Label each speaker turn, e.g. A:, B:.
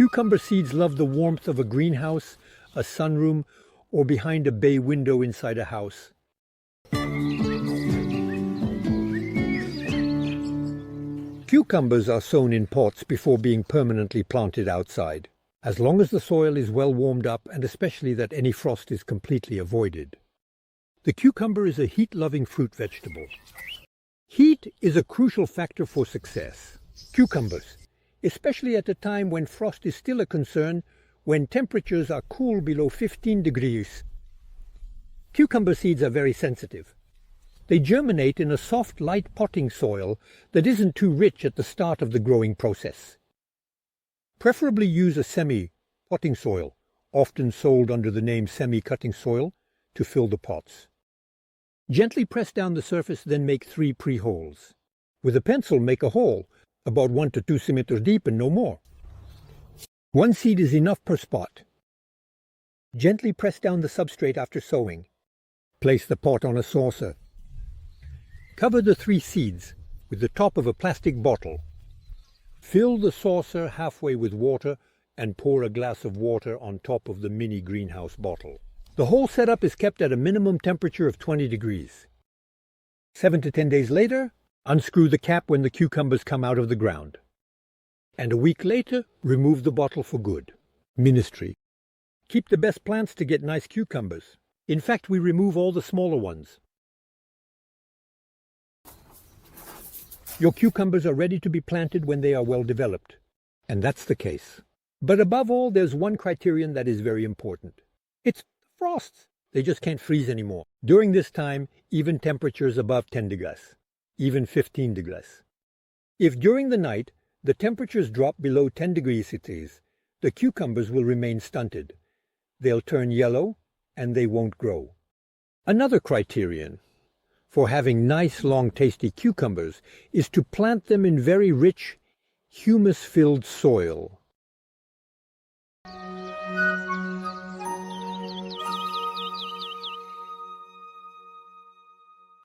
A: Cucumber seeds love the warmth of a greenhouse, a sunroom, or behind a bay window inside a house. Cucumbers are sown in pots before being permanently planted outside, as long as the soil is well warmed up and especially that any frost is completely avoided. The cucumber is a heat-loving fruit vegetable. Heat is a crucial factor for success. Cucumbers, especially at a time when frost is still a concern, when temperatures are cool below 15 degrees. Cucumber seeds are very sensitive. They germinate in a soft, light potting soil that isn't too rich at the start of the growing process. Preferably use a semi-potting soil, often sold under the name semi-cutting soil, to fill the pots. Gently press down the surface, then make 3 pre-holes. With a pencil, make a hole, about 1 to 2 centimeters deep and no more. 1 seed is enough per spot. Gently press down the substrate after sowing. Place the pot on a saucer. Cover the 3 seeds with the top of a plastic bottle. Fill the saucer halfway with water and pour a glass of water on top of the mini greenhouse bottle. The whole setup is kept at a minimum temperature of 20 degrees. 7 to 10 days later, unscrew the cap when the cucumbers come out of the ground. And a week later, remove the bottle for good. Ministry. Keep the best plants to get nice cucumbers. In fact, we remove all the smaller ones. Your cucumbers are ready to be planted when they are well developed. And that's the case. But above all, there's one criterion that is very important. It's frosts. They just can't freeze anymore. During this time, even temperatures above 10 degrees, even 15 degrees. If during the night the temperatures drop below 10 degrees Celsius, the cucumbers will remain stunted. They'll turn yellow and they won't grow. Another criterion for having nice, long, tasty cucumbers is to plant them in very rich, humus-filled soil.